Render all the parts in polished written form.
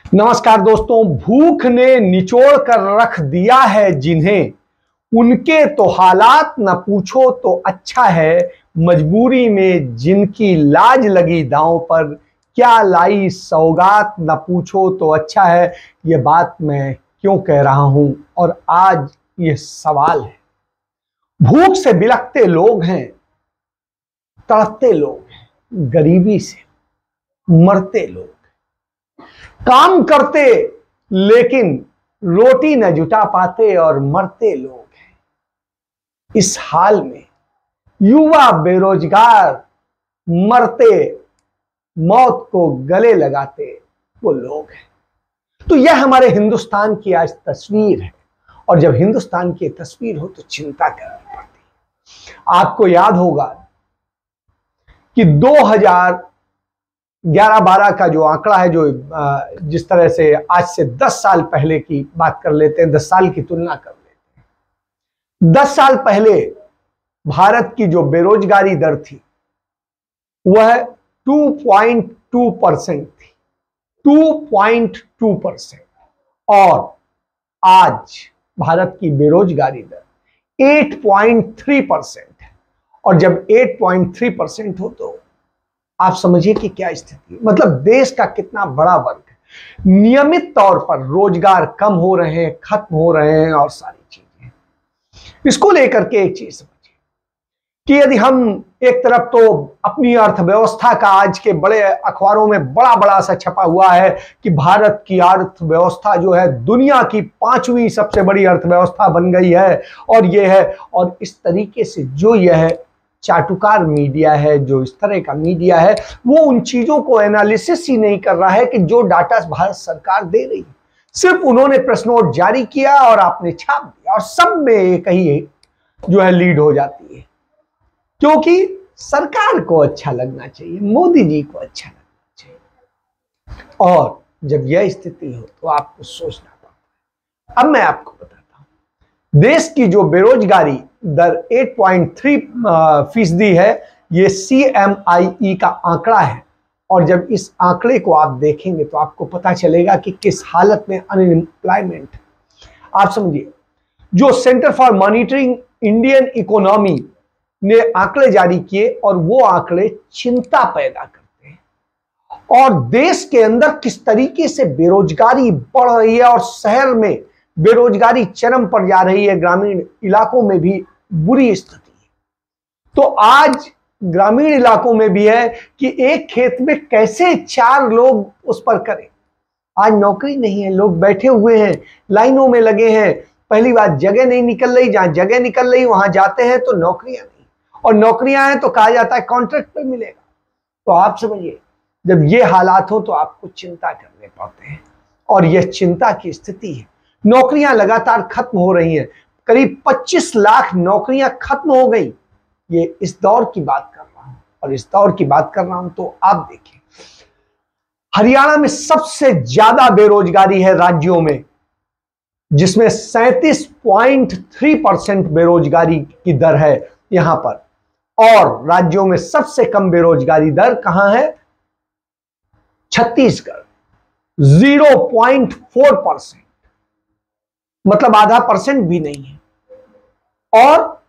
नमस्कार दोस्तों। भूख ने निचोड़ कर रख दिया है जिन्हें, उनके तो हालात न पूछो तो अच्छा है। मजबूरी में जिनकी लाज लगी दांव पर, क्या लाई सौगात न पूछो तो अच्छा है। ये बात मैं क्यों कह रहा हूं और आज ये सवाल है। भूख से बिलखते लोग हैं, तड़पते लोग हैं, गरीबी से मरते लोग, काम करते लेकिन रोटी न जुटा पाते और मरते लोग हैं। इस हाल में युवा बेरोजगार मरते, मौत को गले लगाते वो लोग हैं। तो यह हमारे हिंदुस्तान की आज तस्वीर है और जब हिंदुस्तान की तस्वीर हो तो चिंता करनी पड़ती है। आपको याद होगा कि 2011-12 का जो आंकड़ा है, जो जिस तरह से आज से 10 साल पहले की बात कर लेते हैं, 10 साल की तुलना कर लेते हैं। 10 साल पहले भारत की जो बेरोजगारी दर थी वह 2.2% थी, 2.2%। और आज भारत की बेरोजगारी दर 8.3% है। और जब 8.3% हो तो आप समझिए कि क्या स्थिति है। मतलब देश का कितना बड़ा वर्ग है, नियमित तौर पर रोजगार कम हो रहे हैं, खत्म हो रहे हैं और सारी चीजें। इसको लेकर के एक चीज समझिए कि यदि हम एक तरफ तो अपनी अर्थव्यवस्था का, आज के बड़े अखबारों में बड़ा बड़ा सा छपा हुआ है कि भारत की अर्थव्यवस्था जो है दुनिया की 5वीं सबसे बड़ी अर्थव्यवस्था बन गई है और ये है। और इस तरीके से जो यह चाटुकार मीडिया है, जो इस तरह का मीडिया है, वो उन चीजों को एनालिसिस ही नहीं कर रहा है कि जो डाटा भारत सरकार दे रही है। सिर्फ उन्होंने प्रेस नोट जारी किया और आपने छाप दिया और सब में एक ही जो है लीड हो जाती है, क्योंकि सरकार को अच्छा लगना चाहिए, मोदी जी को अच्छा लगना चाहिए। और जब यह स्थिति हो तो आपको सोचना पड़ता है। अब मैं आपको बताता हूं, देश की जो बेरोजगारी दर 8.3% है, ये CMIE का आंकड़ा है। और जब इस आंकड़े को आप देखेंगे तो आपको पता चलेगा कि किस हालत में अनएम्प्लॉयमेंट। आप समझिए, जो centre for monitoring Indian economy ने आंकड़े जारी किए और वो आंकड़े चिंता पैदा करते हैं। और देश के अंदर किस तरीके से बेरोजगारी बढ़ रही है और शहर में बेरोजगारी चरम पर जा रही है, ग्रामीण इलाकों में भी बुरी स्थिति है। तो आज ग्रामीण इलाकों में भी है कि एक खेत में कैसे 4 लोग उस पर करें। आज नौकरी नहीं है, लोग बैठे हुए हैं, लाइनों में लगे हैं। पहली बात, जगह नहीं निकल रही, जहां जगह निकल रही वहां जाते हैं तो नौकरियां नहीं, और नौकरियां हैं तो कहा जाता है कॉन्ट्रैक्ट पे मिलेगा। तो आप समझिए, जब ये हालात हो तो आपको चिंता करने पड़ते हैं और यह चिंता की स्थिति है। नौकरियां लगातार खत्म हो रही हैं, करीब 25 लाख नौकरियां खत्म हो गई। ये इस दौर की बात कर रहा हूं और इस दौर की बात कर रहा हूं तो आप देखिए, हरियाणा में सबसे ज्यादा बेरोजगारी है राज्यों में, जिसमें 37.3% बेरोजगारी की दर है यहां पर। और राज्यों में सबसे कम बेरोजगारी दर कहां है? छत्तीसगढ़, 0.4%, मतलब आधा % भी नहीं है। और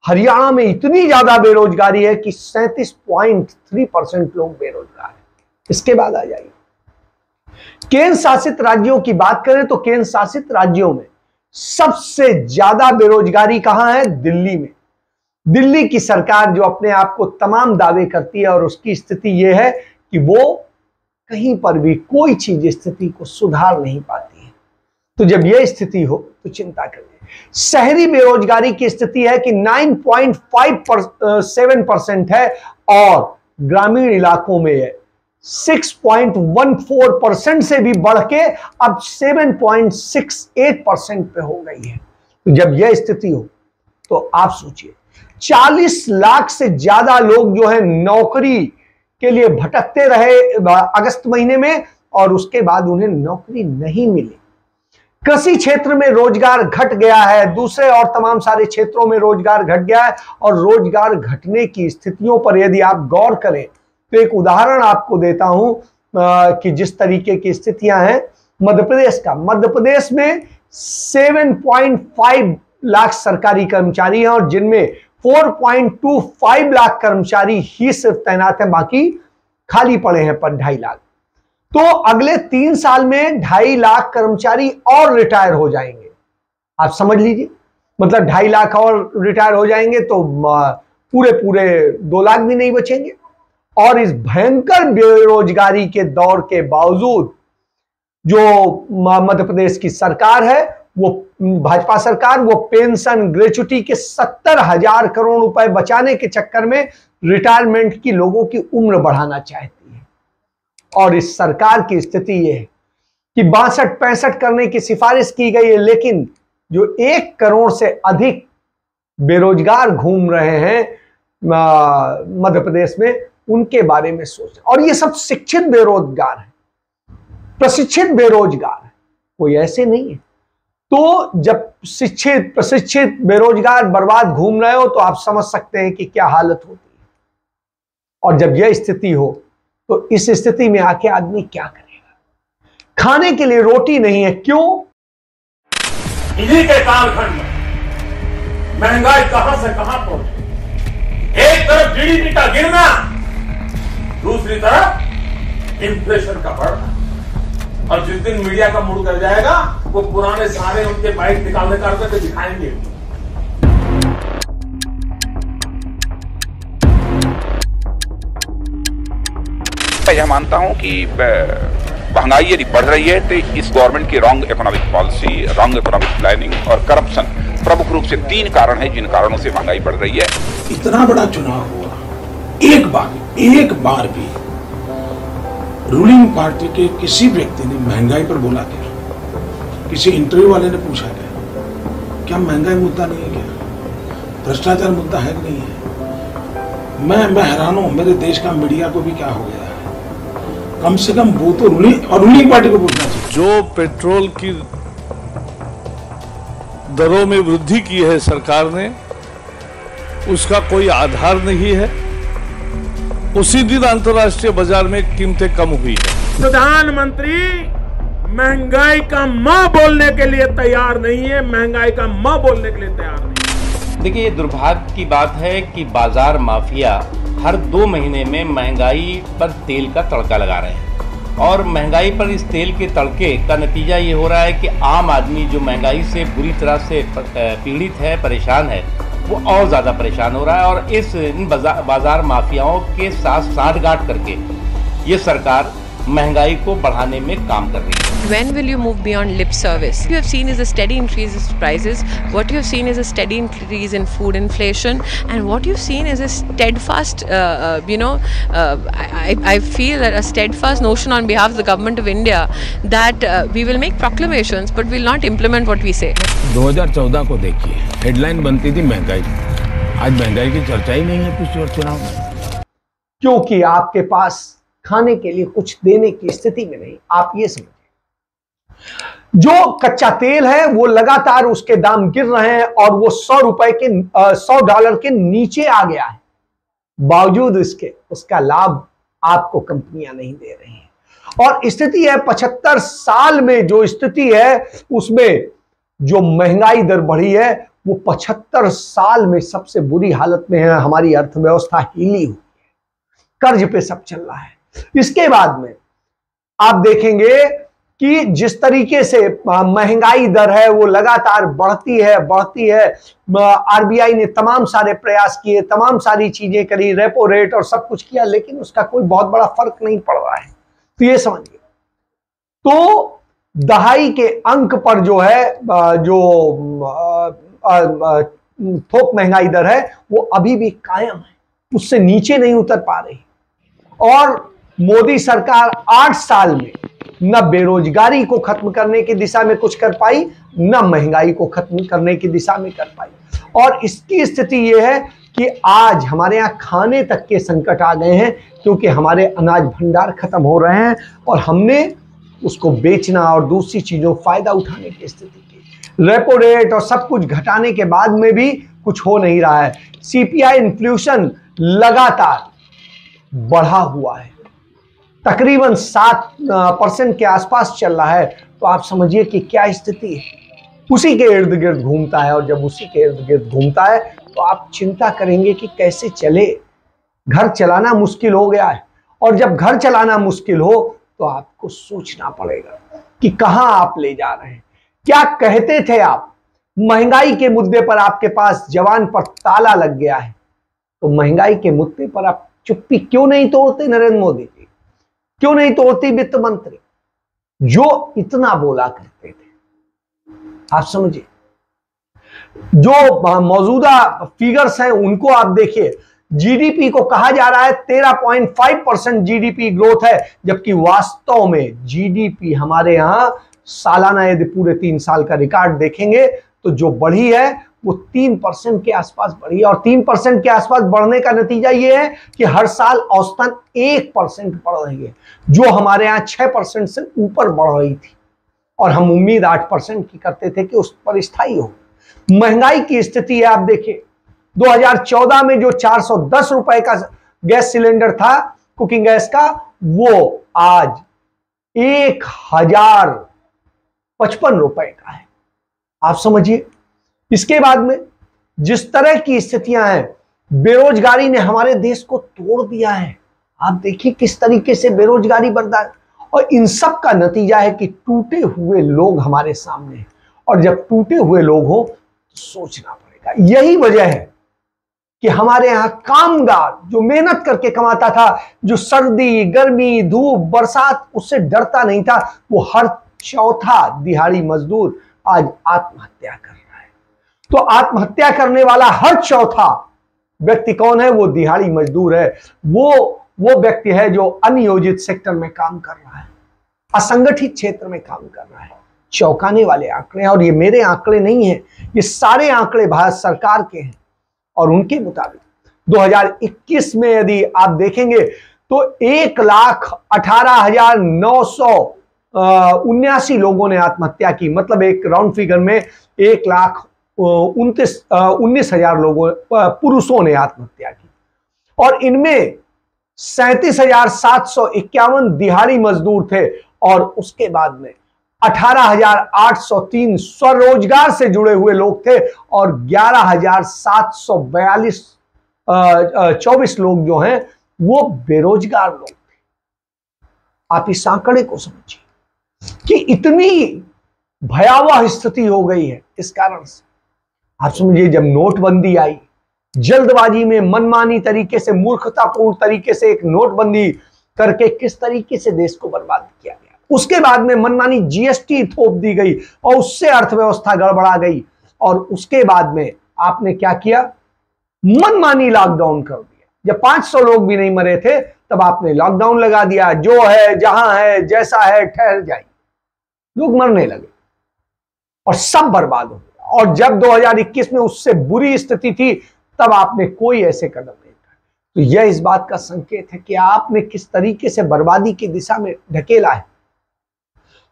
हरियाणा में इतनी ज्यादा बेरोजगारी है कि 37.3% लोग बेरोजगार हैं। इसके बाद आ जाइए, केंद्र शासित राज्यों की बात करें तो केंद्र शासित राज्यों में सबसे ज्यादा बेरोजगारी कहां है? दिल्ली में। दिल्ली की सरकार जो अपने आप को तमाम दावे करती है और उसकी स्थिति यह है कि वो कहीं पर भी कोई चीज स्थिति को सुधार नहीं पाती है। तो जब यह स्थिति हो तो चिंता करें। शहरी बेरोजगारी की स्थिति है कि 9.57% है और ग्रामीण इलाकों में 6.14% से भी बढ़ के अब 7.68% पे हो गई है। तो जब यह स्थिति हो तो आप सोचिए, 40 लाख से ज्यादा लोग जो है नौकरी के लिए भटकते रहे अगस्त महीने में और उसके बाद उन्हें नौकरी नहीं मिली। कृषि क्षेत्र में रोजगार घट गया है, दूसरे और तमाम सारे क्षेत्रों में रोजगार घट गया है। और रोजगार घटने की स्थितियों पर यदि आप गौर करें तो एक उदाहरण आपको देता हूं कि जिस तरीके की स्थितियां हैं मध्य प्रदेश में 7.5 लाख सरकारी कर्मचारी हैं और जिनमें 4.25 लाख कर्मचारी ही सिर्फ तैनात हैं, बाकी खाली पड़े हैं पर 2.5 लाख। तो अगले 3 साल में 2.5 लाख कर्मचारी और रिटायर हो जाएंगे। आप समझ लीजिए, मतलब 2.5 लाख और रिटायर हो जाएंगे तो पूरे 2 लाख भी नहीं बचेंगे। और इस भयंकर बेरोजगारी के दौर के बावजूद जो मध्य प्रदेश की सरकार है, वो भाजपा सरकार, वो पेंशन ग्रेच्युटी के 70,000 करोड़ रुपए बचाने के चक्कर में रिटायरमेंट की लोगों की उम्र बढ़ाना चाहती है। और इस सरकार की स्थिति यह है कि 62-65 करने की सिफारिश की गई है, लेकिन जो 1 करोड़ से अधिक बेरोजगार घूम रहे हैं मध्य प्रदेश में, उनके बारे में सोचें। और ये सब शिक्षित बेरोजगार है, प्रशिक्षित बेरोजगार है, कोई ऐसे नहीं है। तो जब शिक्षित प्रशिक्षित बेरोजगार बर्बाद घूम रहे हो तो आप समझ सकते हैं कि क्या हालत होती है। और जब यह स्थिति हो तो इस स्थिति में आके आदमी क्या करेगा? खाने के लिए रोटी नहीं है, क्यों? इन्हीं के कालखंड में महंगाई कहां से कहां पहुंची। एक तरफ जीडीपी का गिरना, दूसरी तरफ इन्फ्लेशन का बढ़ना। और जिस दिन मीडिया का मूड कर जाएगा, वो पुराने सारे उनके बाइक निकालने करके दिखाएंगे। मैं यह मानता हूं कि महंगाई यदि बढ़ रही है तो इस गवर्नमेंट की wrong economic policy, wrong economic planning और करप्शन प्रमुख रूप से 3 कारण है जिन कारणों से महंगाई बढ़ रही है। इतना बड़ा चुनाव हुआ, एक बार भी रूलिंग पार्टी के किसी व्यक्ति ने महंगाई पर बोला क्या? किसी इंटरव्यू वाले ने पूछा क्या महंगाई मुद्दा नहीं है क्या? भ्रष्टाचार मुद्दा है कि नहीं है? मैं हैरान हूं, मेरे देश का मीडिया को भी क्या हो गया है। कम से कम वो तो रूलिंग पार्टी को पूछना चाहिए। जो पेट्रोल की दरों में वृद्धि की है सरकार ने, उसका कोई आधार नहीं है। उसी दिन अंतर्राष्ट्रीय बाजार में कीमतें कम हुई है। प्रधानमंत्री महंगाई का मां बोलने के लिए तैयार नहीं है, महंगाई का मां बोलने के लिए तैयार नहीं। देखिए, ये दुर्भाग्य की बात है कि बाजार माफिया हर 2 महीने में महंगाई पर तेल का तड़का लगा रहे हैं। और महंगाई पर इस तेल के तड़के का नतीजा ये हो रहा है कि आम आदमी जो महंगाई से बुरी तरह से पीड़ित है, परेशान है, वो और ज़्यादा परेशान हो रहा है। और इन बाजार माफियाओं के साथ साठगांठ करके ये सरकार महंगाई को बढ़ाने में काम कर रही है। When will you move beyond lip service? What you have seen is a steady increase in prices. What you have seen is a steady increase in food inflation, and what you've seen is a steadfast, I feel that a steadfast notion on behalf of the government of India that we will make proclamations, but will not implement what we say. 2014 को देखिए, headline बनती थी महंगाई, आज महंगाई की चर्चा ही नहीं है कुछ और चुनाव में, क्योंकि आपके पास खाने के लिए कुछ देने की स्थिति में नहीं। आप ये समझिए, जो कच्चा तेल है वो लगातार उसके दाम गिर रहे हैं और वो $100 के नीचे आ गया है। बावजूद इसके उसका लाभ आपको कंपनियां नहीं दे रही हैं। और स्थिति है 75 साल में जो स्थिति है उसमें जो महंगाई दर बढ़ी है वो 75 साल में सबसे बुरी हालत में है। हमारी अर्थव्यवस्था हिली हुई है, कर्ज पे सब चल रहा है। इसके बाद में आप देखेंगे कि जिस तरीके से महंगाई दर है वो लगातार बढ़ती है। आरबीआई ने तमाम सारे प्रयास किए, तमाम सारी चीजें करी, रेपो रेट और सब कुछ किया, लेकिन उसका कोई बहुत बड़ा फर्क नहीं पड़ रहा है। तो ये समझिए, तो दहाई के अंक पर जो है थोक महंगाई दर है वो अभी भी कायम है, उससे नीचे नहीं उतर पा रही। और मोदी सरकार 8 साल में न बेरोजगारी को खत्म करने की दिशा में कुछ कर पाई, न महंगाई को खत्म करने की दिशा में कर पाई। और इसकी स्थिति यह है कि आज हमारे यहाँ खाने तक के संकट आ गए हैं, क्योंकि हमारे अनाज भंडार खत्म हो रहे हैं और हमने उसको बेचना और दूसरी चीजों फायदा उठाने की स्थिति की। रेपो रेट और सब कुछ घटाने के बाद में भी कुछ हो नहीं रहा है। सीपीआई इन्फ्लेशन लगातार बढ़ा हुआ है। तकरीबन 7% के आसपास चल रहा है, तो आप समझिए कि क्या स्थिति है। उसी के इर्द गिर्द घूमता है, और जब उसी के इर्द गिर्द घूमता है तो आप चिंता करेंगे कि कैसे चले। घर चलाना मुश्किल हो गया है, और जब घर चलाना मुश्किल हो तो आपको सोचना पड़ेगा कि कहां आप ले जा रहे हैं। क्या कहते थे आप, महंगाई के मुद्दे पर आपके पास जवान पर ताला लग गया है, तो महंगाई के मुद्दे पर आप चुप्पी क्यों नहीं तोड़ते नरेंद्र मोदी जी, क्यों नहीं तोड़ती वित्त मंत्री जो इतना बोला करते थे। आप समझिए, जो मौजूदा फिगर्स हैं उनको आप देखिए। जीडीपी को कहा जा रहा है 13.5% जीडीपी ग्रोथ है, जबकि वास्तव में जीडीपी हमारे यहां सालाना यदि पूरे 3 साल का रिकॉर्ड देखेंगे तो जो बढ़ी है वो 3% के आसपास बढ़ी है। और 3% के आसपास बढ़ने का नतीजा ये है कि हर साल औसतन 1% बढ़ रही है, जो हमारे यहाँ 6% से ऊपर बढ़ रही थी, और हम उम्मीद 8% की करते थे कि उस पर स्थायी हो। महंगाई की स्थिति है, आप देखिए 2014 में जो 410 रुपए का गैस सिलेंडर था कुकिंग गैस का, वो आज 1055 रुपए का है। आप समझिए, इसके बाद में जिस तरह की स्थितियां हैं, बेरोजगारी ने हमारे देश को तोड़ दिया है। आप देखिए किस तरीके से बेरोजगारी बढ़ रहा है, और इन सब का नतीजा है कि टूटे हुए लोग हमारे सामने हैं। और जब टूटे हुए लोग हो तो सोचना पड़ेगा। यही वजह है कि हमारे यहां कामगार जो मेहनत करके कमाता था, जो सर्दी गर्मी धूप बरसात उससे डरता नहीं था, वो हर चौथा दिहाड़ी मजदूर आज आत्महत्या कर रहा है। तो आत्महत्या करने वाला हर चौथा व्यक्ति कौन है? वो दिहाड़ी मजदूर है। वो व्यक्ति है जो अनियोजित सेक्टर में काम कर रहा है, असंगठित क्षेत्र में काम कर रहा है। चौंकाने वाले आंकड़े हैं, और ये मेरे आंकड़े नहीं हैं, ये सारे आंकड़े भारत सरकार के हैं। और उनके मुताबिक 2021 में यदि आप देखेंगे तो 1,18,979 लोगों ने आत्महत्या की। मतलब एक राउंड फिगर में 1,19,000 लोगों पुरुषों ने आत्महत्या की, और इनमें 37,751 दिहाड़ी मजदूर थे, और उसके बाद में 18,803 स्वरोजगार से जुड़े हुए लोग थे, और 11,742 लोग जो हैं वो बेरोजगार लोग थे। आप इस आंकड़े को समझिए कि इतनी भयावह स्थिति हो गई है इस कारण से। आप समझिए, जब नोटबंदी आई, जल्दबाजी में मनमानी तरीके से, मूर्खतापूर्ण तरीके से एक नोटबंदी करके किस तरीके से देश को बर्बाद किया गया। उसके बाद में मनमानी जीएसटी थोप दी गई, और उससे अर्थव्यवस्था गड़बड़ा गई। और उसके बाद में आपने क्या किया? मनमानी लॉकडाउन कर दिया। जब 500 लोग भी नहीं मरे थे तब आपने लॉकडाउन लगा दिया। जो है, जहां है, जैसा है ठहर जाए। लोग मरने लगे और सब बर्बाद हो गया। और जब 2021 में उससे बुरी स्थिति थी तब आपने कोई ऐसे कदम नहीं उठाए। तो यह इस बात का संकेत है कि आपने किस तरीके से बर्बादी की दिशा में ढकेला है।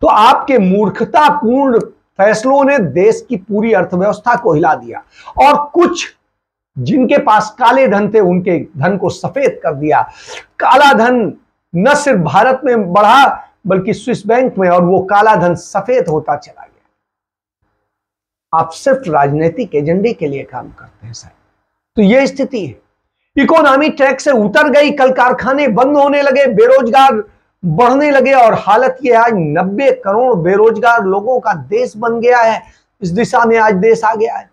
तो आपके मूर्खतापूर्ण फैसलों ने देश की पूरी अर्थव्यवस्था को हिला दिया, और कुछ जिनके पास काले धन थे उनके धन को सफेद कर दिया। काला धन न सिर्फ भारत में बढ़ा बल्कि स्विस बैंक में, और वो काला धन सफेद होता चला गया। आप सिर्फ राजनीतिक एजेंडे के लिए काम करते हैं साहब। तो यह स्थिति है। इकोनॉमी ट्रैक से उतर गई, कल कारखाने बंद होने लगे, बेरोजगार बढ़ने लगे, और हालत यह आज 90 करोड़ बेरोजगार लोगों का देश बन गया है। इस दिशा में आज देश आ गया है।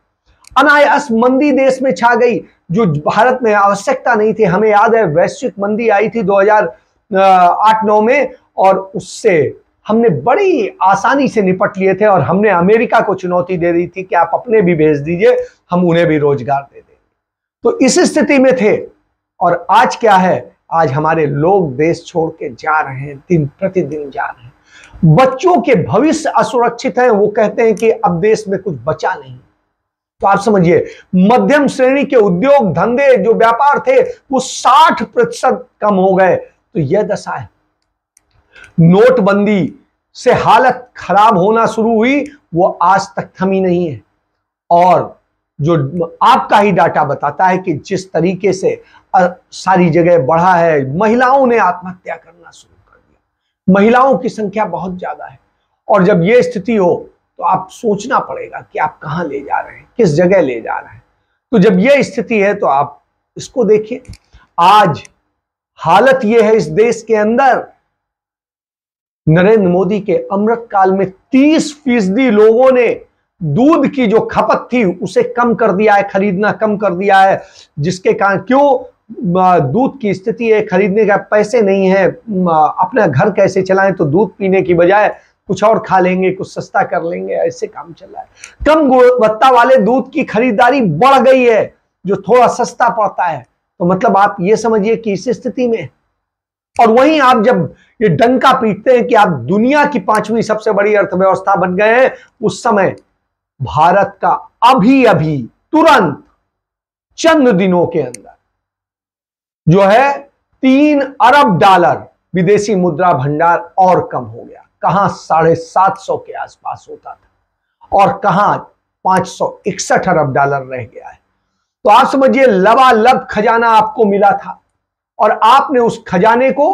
अनायास मंदी देश में छा गई, जो भारत में आवश्यकता नहीं थी। हमें याद है वैश्विक मंदी आई थी 2008-9 में, और उससे हमने बड़ी आसानी से निपट लिए थे, और हमने अमेरिका को चुनौती दे दी थी कि आप अपने भी भेज दीजिए, हम उन्हें भी रोजगार दे देंगे। तो इस स्थिति में थे। और आज क्या है? आज हमारे लोग देश छोड़ के जा रहे हैं, दिन प्रतिदिन जा रहे हैं। बच्चों के भविष्य असुरक्षित हैं। वो कहते हैं कि अब देश में कुछ बचा नहीं। तो आप समझिए, मध्यम श्रेणी के उद्योग धंधे जो व्यापार थे वो 60% कम हो गए। तो यह दशा है। नोटबंदी से हालत खराब होना शुरू हुई, वो आज तक थमी नहीं है। और जो आपका ही डाटा बताता है कि जिस तरीके से सारी जगह बढ़ा है, महिलाओं ने आत्महत्या करना शुरू कर दिया, महिलाओं की संख्या बहुत ज्यादा है। और जब ये स्थिति हो तो आप सोचना पड़ेगा कि आप कहां ले जा रहे हैं, किस जगह ले जा रहे हैं। तो जब ये स्थिति है तो आप इसको देखिए, आज हालत ये है इस देश के अंदर, नरेंद्र मोदी के अमृत काल में 30% लोगों ने दूध की जो खपत थी उसे कम कर दिया है, खरीदना कम कर दिया है, जिसके कारण क्यों दूध की स्थिति है, खरीदने का पैसे नहीं है, अपना घर कैसे चलाएं, तो दूध पीने की बजाय कुछ और खा लेंगे, कुछ सस्ता कर लेंगे, ऐसे काम चल रहा है। कम गुणवत्ता वाले दूध की खरीदारी बढ़ गई है जो थोड़ा सस्ता पड़ता है। तो मतलब आप ये समझिए कि इस स्थिति में, और वहीं आप जब ये डंका पीटते हैं कि आप दुनिया की 5वीं सबसे बड़ी अर्थव्यवस्था बन गए हैं, उस समय भारत का अभी अभी तुरंत चंद दिनों के अंदर जो है $3 अरब विदेशी मुद्रा भंडार और कम हो गया। कहां 750 के आसपास होता था और कहां $561 अरब रह गया है। तो आप समझिए लबालब खजाना आपको मिला था और आपने उस खजाने को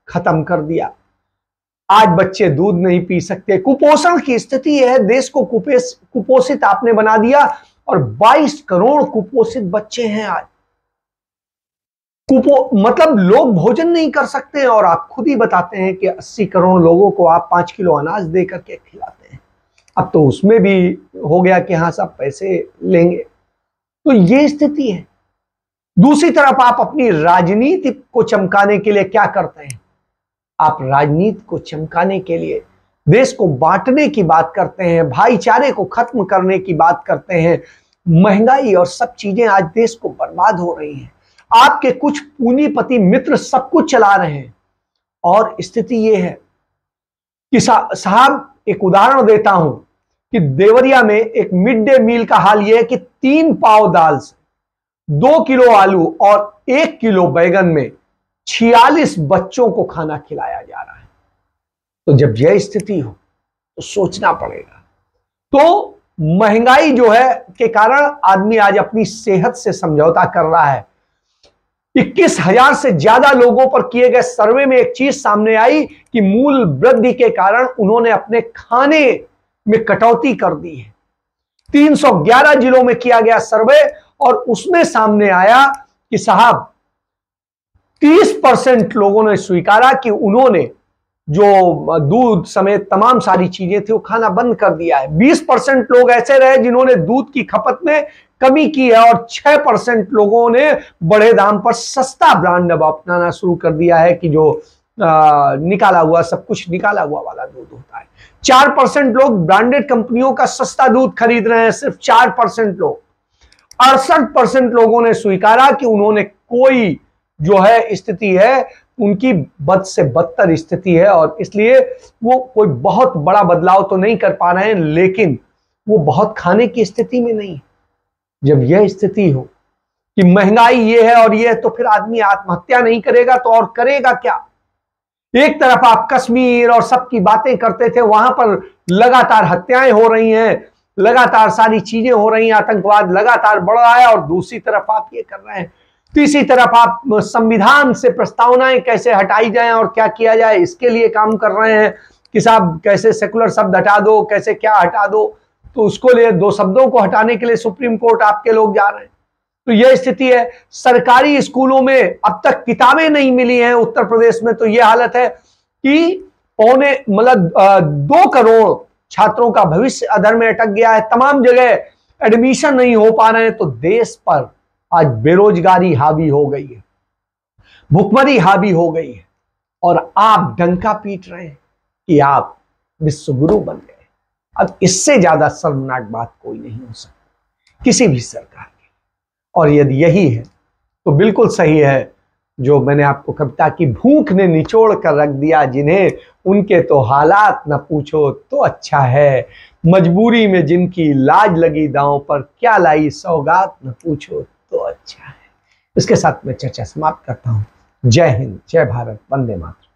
खत्म कर दिया। आज बच्चे दूध नहीं पी सकते, कुपोषण की स्थिति है, देश को कुपोषित आपने बना दिया और 22 करोड़ कुपोषित बच्चे हैं आज। मतलब लोग भोजन नहीं कर सकते हैं और आप खुद ही बताते हैं कि 80 करोड़ लोगों को आप 5 किलो अनाज दे करके खिलाते हैं। अब तो उसमें भी हो गया कि हाँ सब पैसे लेंगे। तो ये स्थिति है। दूसरी तरफ आप अपनी राजनीति को चमकाने के लिए क्या करते हैं? आप राजनीति को चमकाने के लिए देश को बांटने की बात करते हैं, भाईचारे को खत्म करने की बात करते हैं। महंगाई और सब चीजें आज देश को बर्बाद हो रही हैं। आपके कुछ पूंजीपति मित्र सब कुछ चला रहे हैं और स्थिति यह है कि साहब एक उदाहरण देता हूं कि देवरिया में एक मिड डे मील का हाल यह है कि 3 पाव दाल से 2 किलो आलू और 1 किलो बैगन में 46 बच्चों को खाना खिलाया जा रहा है। तो जब यह स्थिति हो तो सोचना पड़ेगा। तो महंगाई जो है के कारण आदमी आज अपनी सेहत से समझौता कर रहा है। 21,000 से ज्यादा लोगों पर किए गए सर्वे में एक चीज सामने आई कि मूल्य वृद्धि के कारण उन्होंने अपने खाने में कटौती कर दी है। 311 जिलों में किया गया सर्वे और उसमें सामने आया कि साहब 30% लोगों ने स्वीकारा कि उन्होंने जो दूध समेत तमाम सारी चीजें थी वो खाना बंद कर दिया है। 20% लोग ऐसे रहे जिन्होंने दूध की खपत में कमी की है और 6% लोगों ने बड़े दाम पर सस्ता ब्रांड अब अपनाना शुरू कर दिया है कि जो निकाला हुआ, सब कुछ निकाला हुआ वाला दूध होता है। 4% लोग ब्रांडेड कंपनियों का सस्ता दूध खरीद रहे हैं, सिर्फ 4% लोग। 68% लोगों ने स्वीकारा कि उन्होंने कोई जो है स्थिति है उनकी बद से बदतर स्थिति है और इसलिए वो कोई बहुत बड़ा बदलाव तो नहीं कर पा रहे हैं, लेकिन वो बहुत खाने की स्थिति में नहीं। जब यह स्थिति हो कि महंगाई ये है और ये है, तो फिर आदमी आत्महत्या नहीं करेगा तो और करेगा क्या? एक तरफ आप कश्मीर और सबकी बातें करते थे, वहां पर लगातार हत्याएं हो रही हैं, लगातार सारी चीजें हो रही हैं, आतंकवाद लगातार बढ़ रहा है, और दूसरी तरफ आप ये कर रहे हैं। तीसरी तरफ आप संविधान से प्रस्तावनाएं कैसे हटाई जाएं और क्या किया जाए इसके लिए काम कर रहे हैं कि साहब कैसे सेकुलर शब्द हटा दो, कैसे क्या हटा दो। तो उसको लिए 2 शब्दों को हटाने के लिए सुप्रीम कोर्ट आपके लोग जा रहे हैं। तो यह स्थिति है। सरकारी स्कूलों में अब तक किताबें नहीं मिली हैं उत्तर प्रदेश में, तो यह हालत है कि 2 करोड़ छात्रों का भविष्य अधर में अटक गया है। तमाम जगह एडमिशन नहीं हो पा रहे हैं। तो देश पर आज बेरोजगारी हावी हो गई है, भुखमरी हावी हो गई है, और आप डंका पीट रहे हैं कि आप विश्वगुरु बन गए। अब इससे ज्यादा शर्मनाक बात कोई नहीं हो सकती किसी भी सरकार की। और यदि यही है तो बिल्कुल सही है जो मैंने आपको कविता की भूख ने निचोड़ कर रख दिया, जिन्हें उनके तो हालात न पूछो तो अच्छा है, मजबूरी में जिनकी लाज लगी दांव पर क्या लाई सौगात न पूछो तो अच्छा है। इसके साथ मैं चर्चा समाप्त करता हूं। जय हिंद, जय भारत, वंदे मातरम।